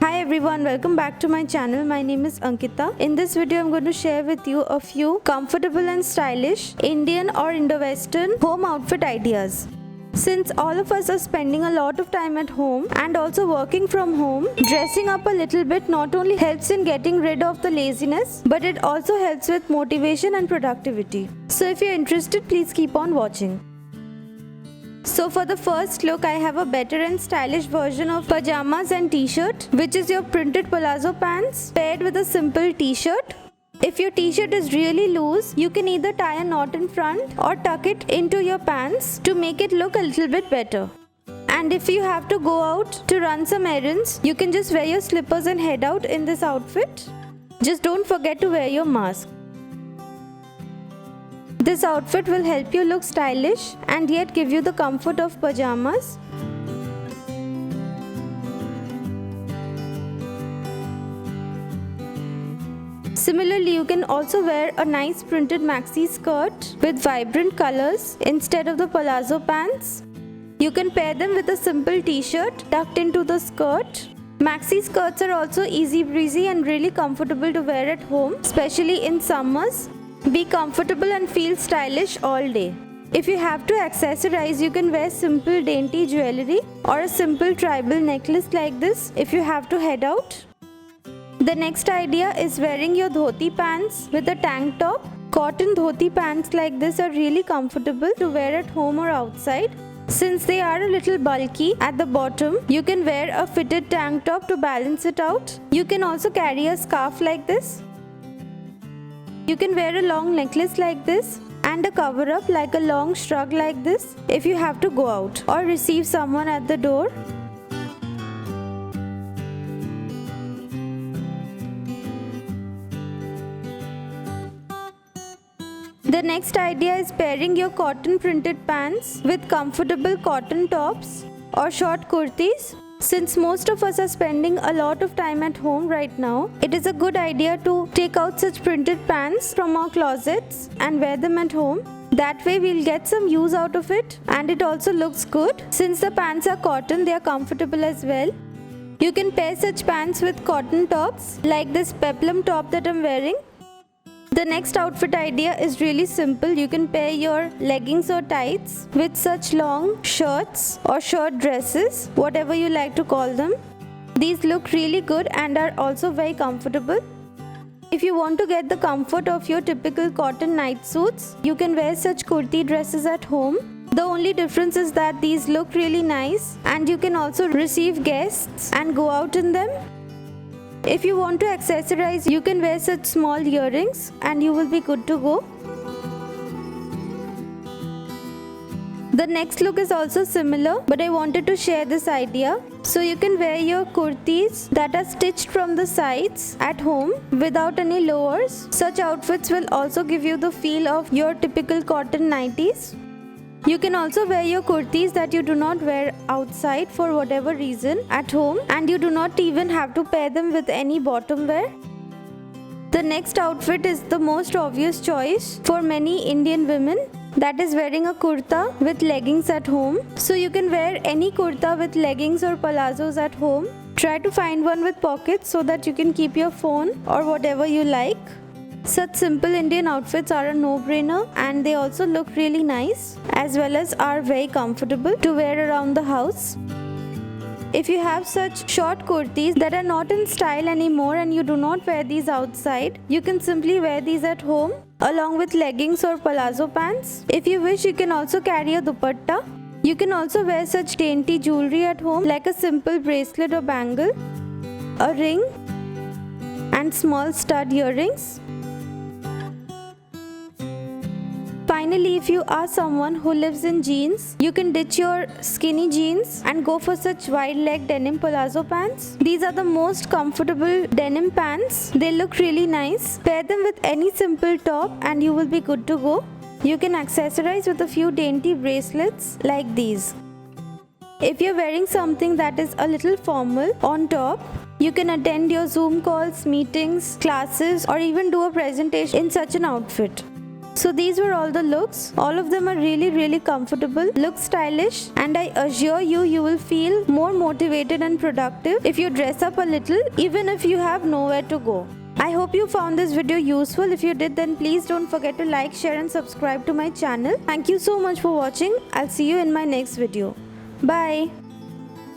Hi everyone, welcome back to my channel. My name is Ankita. In this video, I'm going to share with you a few comfortable and stylish Indian or Indo-Western home outfit ideas. Since all of us are spending a lot of time at home and also working from home, dressing up a little bit not only helps in getting rid of the laziness, but it also helps with motivation and productivity. So if you're interested, please keep on watching. So for the first look, I have a better and stylish version of pajamas and t-shirt, which is your printed palazzo pants paired with a simple t-shirt. If your t-shirt is really loose, you can either tie a knot in front or tuck it into your pants to make it look a little bit better. And if you have to go out to run some errands, you can just wear your slippers and head out in this outfit. Just don't forget to wear your mask. This outfit will help you look stylish and yet give you the comfort of pajamas. Similarly, you can also wear a nice printed maxi skirt with vibrant colors instead of the palazzo pants. You can pair them with a simple t-shirt tucked into the skirt. Maxi skirts are also easy breezy and really comfortable to wear at home, especially in summers. Be comfortable and feel stylish all day. If you have to accessorize, you can wear simple dainty jewelry or a simple tribal necklace like this if you have to head out. The next idea is wearing your dhoti pants with a tank top. Cotton dhoti pants like this are really comfortable to wear at home or outside. Since they are a little bulky at the bottom, you can wear a fitted tank top to balance it out. You can also carry a scarf like this. You can wear a long necklace like this and a cover up like a long shrug like this if you have to go out or receive someone at the door. The next idea is pairing your cotton printed pants with comfortable cotton tops or short kurtis. Since most of us are spending a lot of time at home right now, it is a good idea to take out such printed pants from our closets and wear them at home. That way we'll get some use out of it and it also looks good. Since the pants are cotton, they are comfortable as well. You can pair such pants with cotton tops like this peplum top that I'm wearing. The next outfit idea is really simple. You can pair your leggings or tights with such long shirts or shirt dresses, whatever you like to call them. These look really good and are also very comfortable. If you want to get the comfort of your typical cotton night suits, you can wear such kurti dresses at home. The only difference is that these look really nice and you can also receive guests and go out in them. If you want to accessorize, you can wear such small earrings and you will be good to go. The next look is also similar, but I wanted to share this idea. So you can wear your kurtis that are stitched from the sides at home without any lowers. Such outfits will also give you the feel of your typical cotton nighties. You can also wear your kurtis that you do not wear outside for whatever reason at home, and you do not even have to pair them with any bottom wear. The next outfit is the most obvious choice for many Indian women, that is wearing a kurta with leggings at home. So you can wear any kurta with leggings or palazzos at home. Try to find one with pockets so that you can keep your phone or whatever you like. Such simple Indian outfits are a no-brainer and they also look really nice as well as are very comfortable to wear around the house. If you have such short kurtis that are not in style anymore and you do not wear these outside, you can simply wear these at home along with leggings or palazzo pants. If you wish, you can also carry a dupatta. You can also wear such dainty jewelry at home like a simple bracelet or bangle, a ring and small stud earrings. Finally, if you are someone who lives in jeans, you can ditch your skinny jeans and go for such wide leg denim palazzo pants. These are the most comfortable denim pants. They look really nice. Pair them with any simple top and you will be good to go. You can accessorize with a few dainty bracelets like these. If you're wearing something that is a little formal on top, you can attend your Zoom calls, meetings, classes, or even do a presentation in such an outfit. So these were all the looks. All of them are really comfortable, look stylish, and I assure you will feel more motivated and productive if you dress up a little, even if you have nowhere to go. I hope you found this video useful. If you did, then please don't forget to like, share and subscribe to my channel. Thank you so much for watching. I'll see you in my next video. Bye.